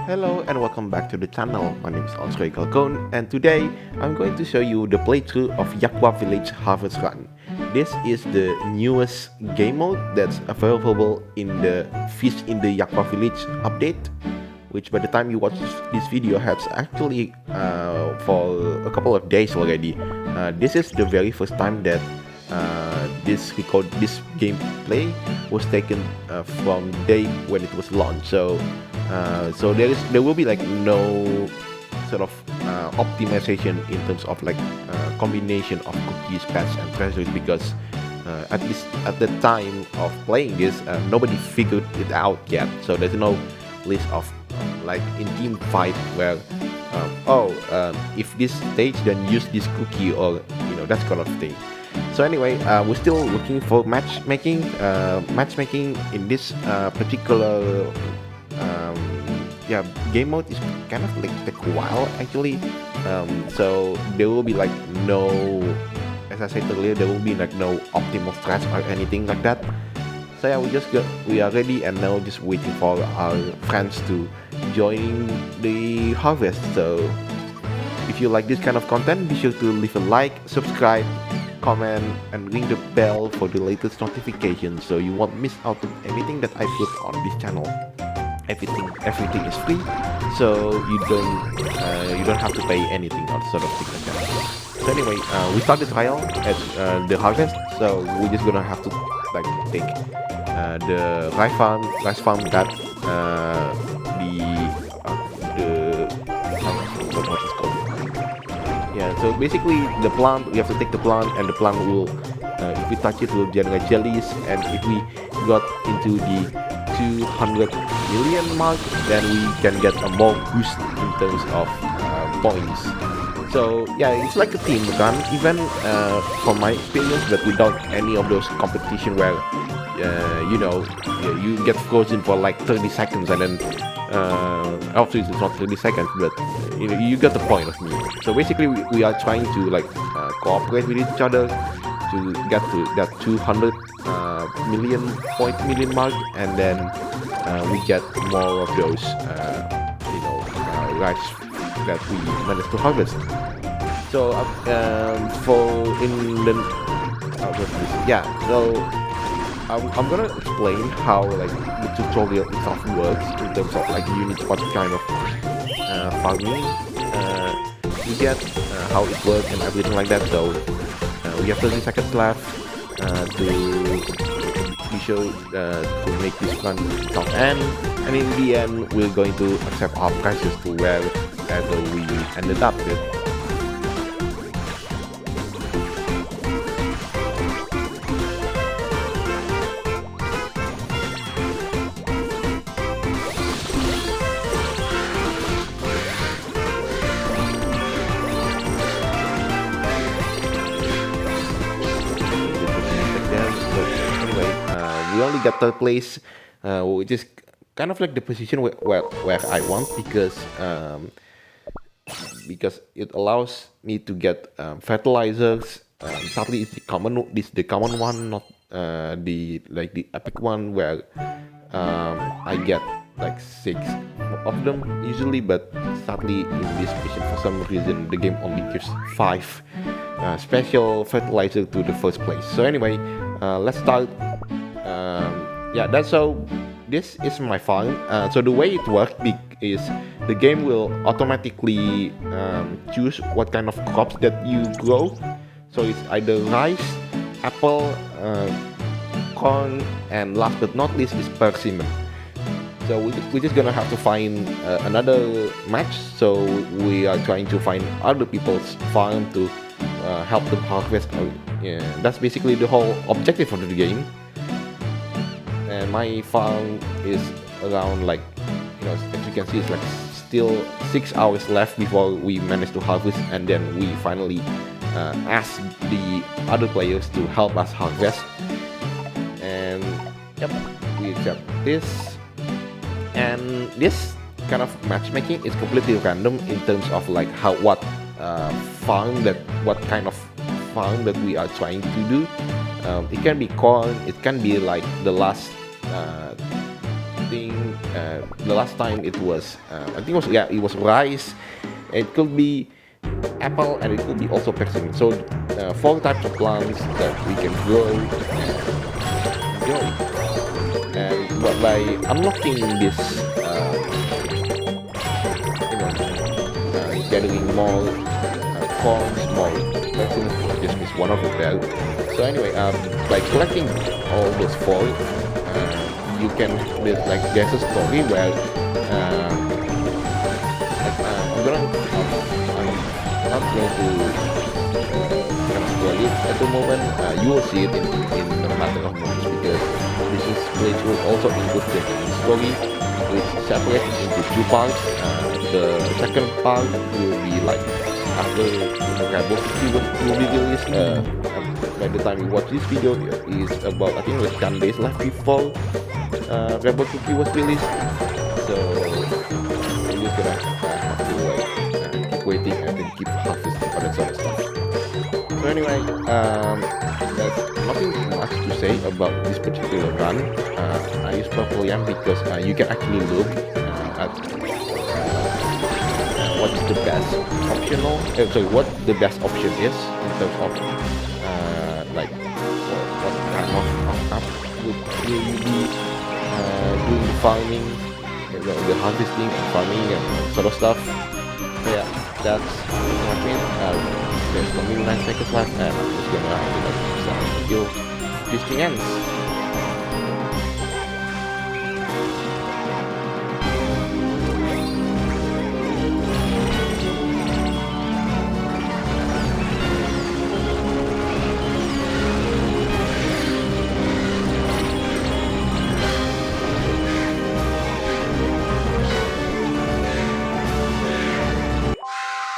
Hello and welcome back to the channel. My name is Andre Galcon, and today I'm going to show you the playthrough of Yakgwa Village Harvest Run. This is the newest game mode that's available in the Fish in the Yakgwa Village update, which by the time you watch this video has actually for a couple of days already. This is the very first time that this gameplay was taken from the day when it was launched. So there will be like no sort of optimization in terms of like combination of cookies, pets, and treasures, because at least at the time of playing this, nobody figured it out yet. So there's no list of like in team fight where if this stage, then use this cookie, or that kind of thing. So anyway, we're still looking for matchmaking. Matchmaking in this particular game mode is kind of like take a while actually. So there will be like no, as I said earlier, there will be like no optimal strats or anything like that. So yeah, we are ready, and now just waiting for our friends to join the harvest. So if you like this kind of content, be sure to leave a like, subscribe, comment, and ring the bell for the latest notifications, so you won't miss out on anything that I put on this channel. Everything is free, so you don't have to pay anything or sort of thing like that. So anyway, we start the trial at the harvest, so we're just gonna have to like take the rice farm that what is called. Yeah, so basically the plant, we have to take the plant, and the plant will, if we touch it, will generate jellies, and if we got into the 200 million mark, then we can get a more boost in terms of points. So yeah, it's like a team run, even from my experience, but without any of those competition where you get frozen for like 30 seconds, and then obviously it's not 30 seconds, but you get the point of me. So basically we are trying to like cooperate with each other to get to that 200 million mark, and then we get more of those rice that we managed to harvest. So I'm gonna explain how like the tutorial itself works in terms of like you need what kind of farming you get, how it works and everything like that. So we have 30 seconds left to be sure to make this run itself end, and in the end we're going to accept our prices to wherever we ended up with. We only got third place, which is kind of like the position where I want, because it allows me to get fertilizers. Sadly, it's the common one, not the epic one, where I get like 6 of them usually, but sadly in this mission for some reason the game only gives 5 special fertilizer to the first place. So anyway, let's start. This is my farm. So the way it works is the game will automatically choose what kind of crops that you grow. So it's either rice, apple, corn, and last but not least is persimmon. So we're just gonna have to find another match. So we are trying to find other people's farm to help them harvest. That's basically the whole objective of the game. And my farm is around like, as you can see, it's like still 6 hours left before we manage to harvest, and then we finally ask the other players to help us harvest. And yep, we accept this. And this kind of matchmaking is completely random in terms of like what kind of farm that we are trying to do. It can be corn, it can be like the last thing The last time it was, I think it was rice. It could be apple, and it could be also persimmon. So 4 types of plants that we can grow and enjoy. And by unlocking this, gathering more corn, more persimmon, I just missed one of them there. So anyway, by collecting all those 4, you can there's a story where I'm not going to spoil it at the moment. You will see it in a matter of moments, because this playthrough also includes the story, which separates into 2 parts. The second part will be like after the Rebel Cookie will be released. By the time you watch this video, is about, I think, like 10 days left before Rebel Cookie was released. So you're just gonna have to keep waiting and then keep harvesting all that sort of stuff. So anyway, there's nothing much to say about this particular run. I use Purple Yam because you can actually look at what is the best optional. What the best option is in terms of what kind of stuff will you be doing the farming, the harvesting, farming, and sort of stuff. So yeah, that's what I mean. There's only 9 seconds left, and I'm just gonna start the video. This thing ends.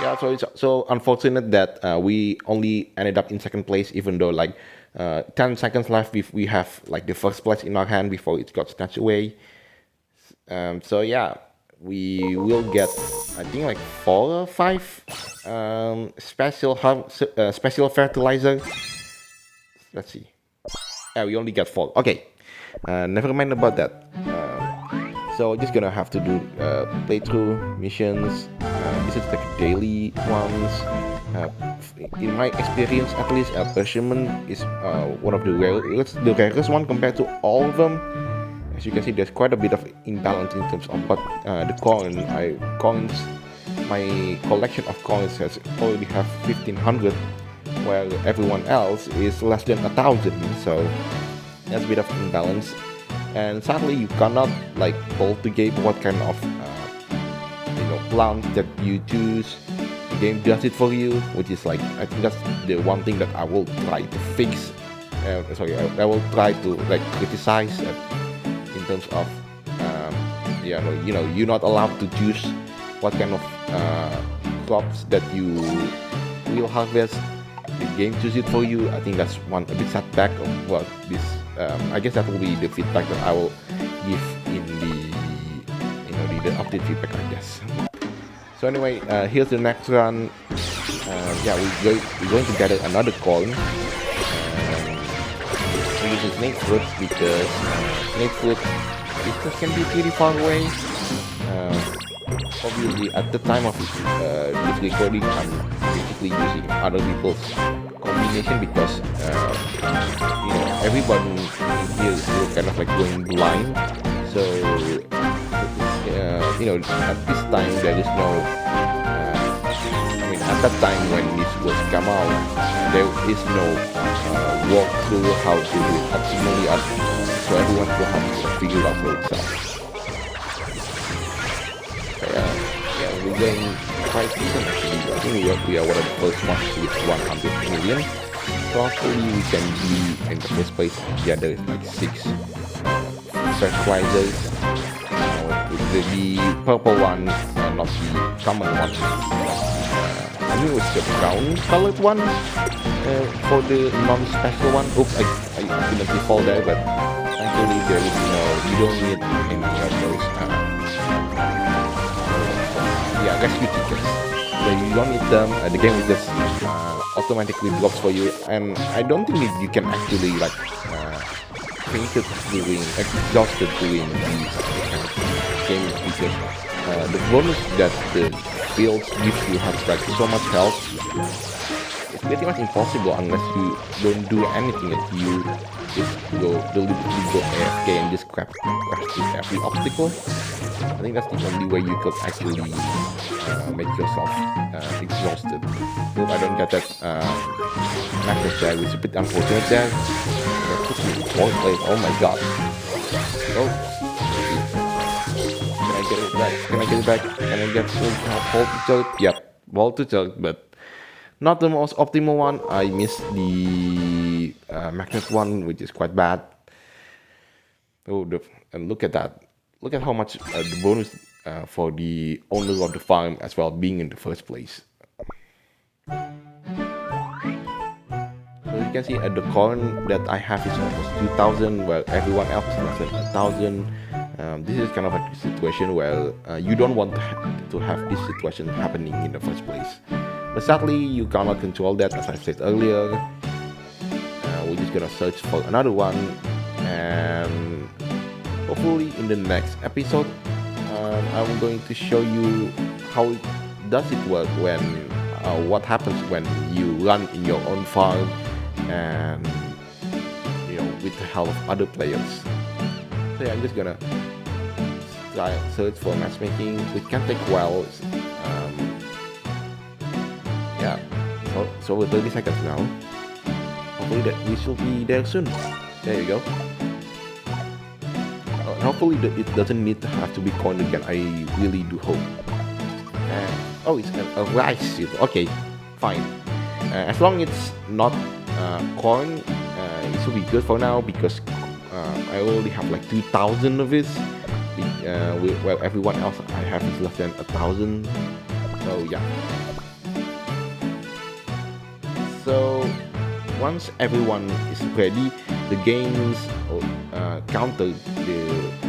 Yeah, so it's so unfortunate that we only ended up in second place, even though 10 seconds left if we have the first place in our hand before it got snatched away. So yeah, we will get, I think, 4 or 5 special fertilizer. Let's see. Yeah, we only got 4. Okay, never mind about that. So just gonna have to do playthrough missions. This is daily ones. In my experience, at least, persimmon is one of the rarest one compared to all of them. As you can see, there's quite a bit of imbalance in terms of what the coins. My collection of coins has already have 1,500, while everyone else is less than 1,000. So there's a bit of imbalance. And sadly, you cannot pull together what kind of plant that you choose. The game does it for you, which is I think that's the one thing that I will try to fix. I will try to criticize in terms of you're not allowed to choose what kind of crops that you will harvest. The game chooses it for you. I think that's a big setback of what this. I guess that will be the feedback that I will give in the update feedback, I guess. So anyway, here's the next run. We're going to gather another coin. We use snake fruit because snake fruit can be pretty far away. Obviously, at the time of this recording, I'm basically using other people's combination because everyone here is kind of going blind. So at this time there is no. At that time when this was come out, there is no walkthrough how to do it optimally, so everyone will have to figure out for itself. We're going quite decent actually. I think we are one of the first ones with 100 million. So hopefully we can be in the first place and gather 6 fertilizers. The purple one, not the common one. I think it was the brown colored one for the non-special one. Oops, I accidentally fall there, but actually there is you don't need any of those. Rescue tickets. So you don't need them. The game will just automatically drops for you, and I don't think you can actually fainted exhausted doing these kind of games because the bonus that the fields give you has like so much health. It's pretty much impossible unless you don't do anything. If you just deliberately go AFK and just crash through every obstacle. I think that's the only way you could actually make yourself exhausted. Hope I don't get that macro there, which is a bit unfortunate there. Oh my god. Oh. Can I get it back? Can I get it back? Can I get ball to choke? Yep, ball to choke, but not the most optimal one. I missed the magnet one, which is quite bad. Oh, and look at that. Look at how much the bonus for the owner of the farm as well being in the first place. So you can see the coin that I have is almost 2,000, while everyone else is less than 1,000. This is kind of a situation where you don't want to have this situation happening in the first place. But sadly, you cannot control that, as I said earlier. We're just gonna search for another one, and hopefully in the next episode, I'm going to show you how does it work when, what happens when you run in your own farm, and with the help of other players. So yeah, I'm just gonna try search for matchmaking, which can take a while. Yeah, so over 30 seconds now. Hopefully that we should be there soon. There you go. And hopefully it doesn't need to have to be coined again. I really do hope. Oh, it's a rice. Okay, fine. As long as it's not coin, it should be good for now because I already have like 2,000 of this. While everyone else I have is less than 1,000. So yeah. So once everyone is ready, the game's counter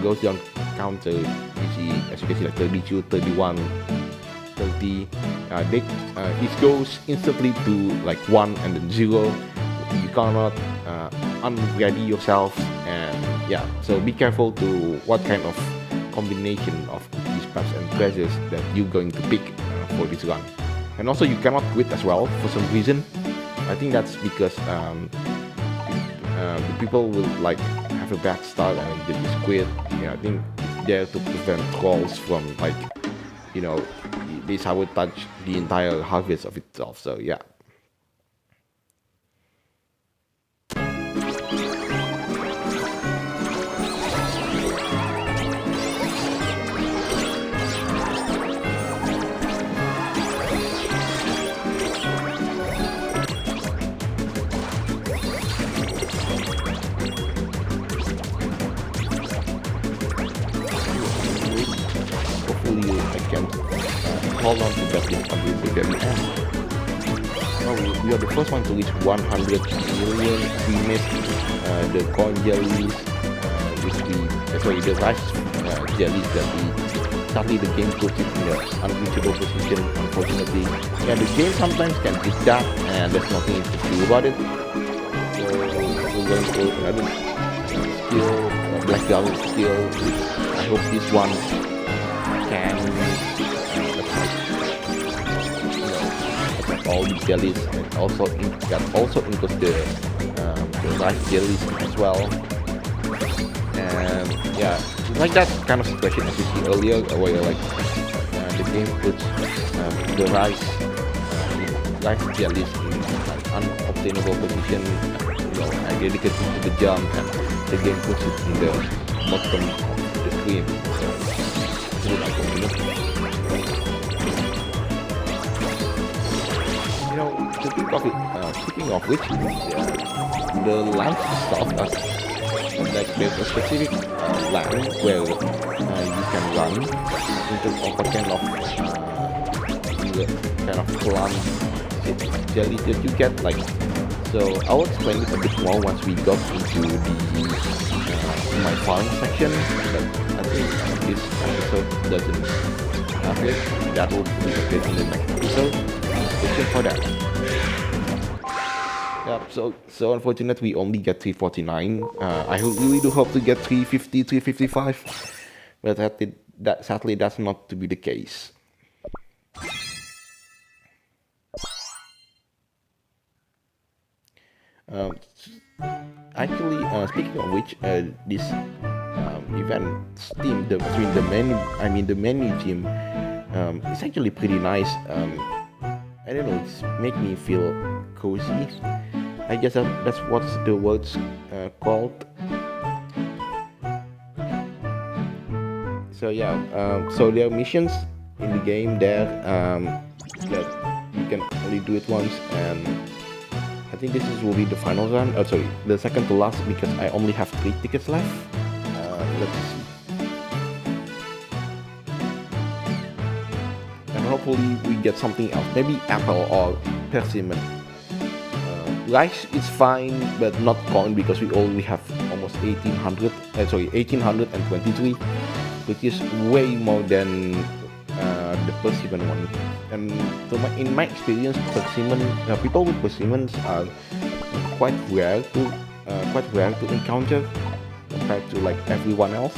goes down counter. You see, as you can see, like 32, 31, 30. It goes instantly to like 1 and then 0. You cannot unready yourself, and yeah. So be careful to what kind of combination of cookies, paths, and treasures that you're going to pick for this run. And also, you cannot quit as well for some reason. I think that's because the people will like have a bad start and they just quit. Yeah, I think it's there to prevent trolls from like, they sabotage the entire harvest of itself. So yeah. Hold on to that until the very end. Oh, we are the first one to reach 100 million. We missed the coin jellies, the rice jellies that sadly the game puts it in an unreachable position, unfortunately. Yeah, the game sometimes can do that, and there's nothing you can do about it. So we're going to another skill, black jelly skill. I hope this one can all the jellies, and also includes the rice jellies as well. And yeah, like that kind of situation as you see earlier, where like the game puts the rice jellies in an unobtainable position, and dedicated to the jump, and the game puts it in the bottom of the screen. So it's unfortunate. Speaking of which, the land itself, like there's a specific land where you can run in terms of what kind of plant jelly that you get. Like, so I'll explain it a bit more once we got into the my farm section. But I think this episode doesn't have it. That will be a bit in the next episode. For that. Yeah, so unfortunate we only get 349. I really do hope to get 350, 355, but that sadly that's not to be the case. Um, Actually, speaking of which, this event team, the menu team, it's actually pretty nice. I don't know, it's make me feel cozy. I guess that's what the word's called. So yeah, so there are missions in the game there that you can only do it once, and I think will be the final run. Oh, sorry, the second to last because I only have 3 tickets left. Let's see. And hopefully we get something else, maybe apple or persimmon. Rice is fine, but not coin because we only have almost 1823, which is way more than the persimmon one. And so in my experience, persimmon people with persimmons are quite rare to encounter compared to like everyone else.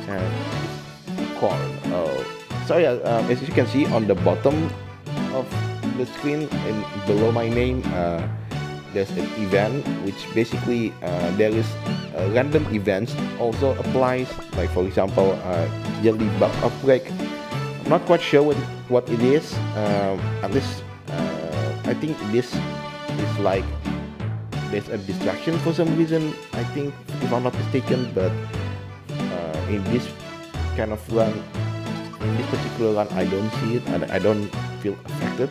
And corn. So yeah, as you can see on the bottom of the screen and below my name, there's an event which basically there is random events also applies. Like for example, yearly bug outbreak. I'm not quite sure what it is. At least I think this is like there's a distraction for some reason. I think if I'm not mistaken, but in this kind of run, in this particular run, I don't see it and I don't feel affected.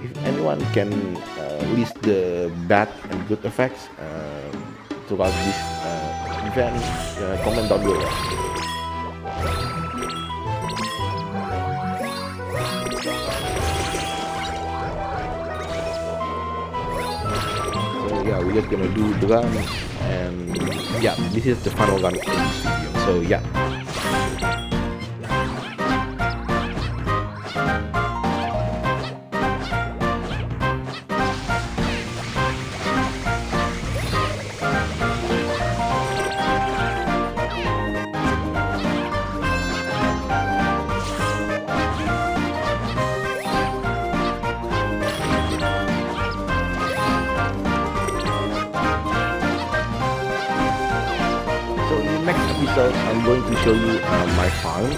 If anyone can list the bad and good effects throughout this event, comment down below. So yeah, we're just gonna do the run, and yeah, this is the final run in this video. So yeah. So in the next episode, I'm going to show you my farm.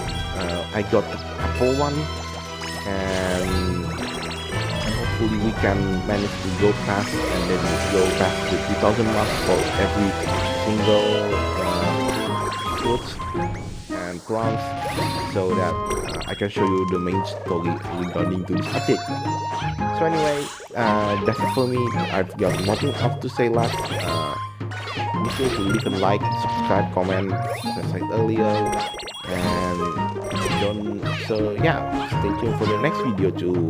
I got the apple one, and hopefully we can manage to go past and then go past the 2000 mark for every single fruits and plants, so that I can show you the main story regarding to this update. So anyway, that's it for me. I've got nothing else to say left. Be sure to leave a like, subscribe, comment, as I said earlier, and don't. So yeah, stay tuned for the next video to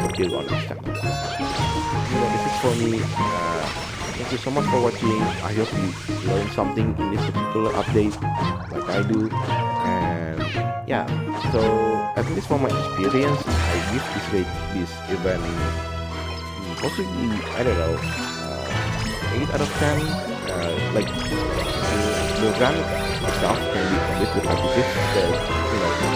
appear on this channel. So this is for me. Thank you so much for watching. I hope you learned something in this particular update, like I do. And yeah, so at least from my experience, I give this event possibly, I don't know, 8 out of 10. Like the run itself can be a bit repetitive, but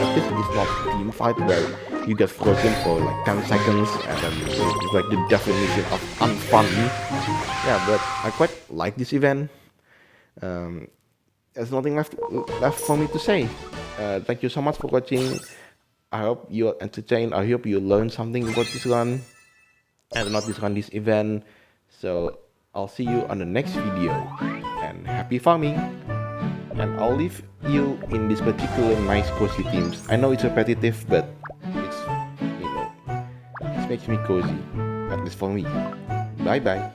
at least it's not a team fight where you get frozen for like 10 seconds and then it's like the definition of unfun. Yeah, but I quite like this event. There's nothing left for me to say. Thank you so much for watching. I hope you're entertained. I hope you learned something about this run, and not this event. So I'll see you on the next video, and happy farming. And I'll leave you in this particular nice cozy themes. I know it's repetitive, but it's it makes me cozy, at least for me. Bye bye.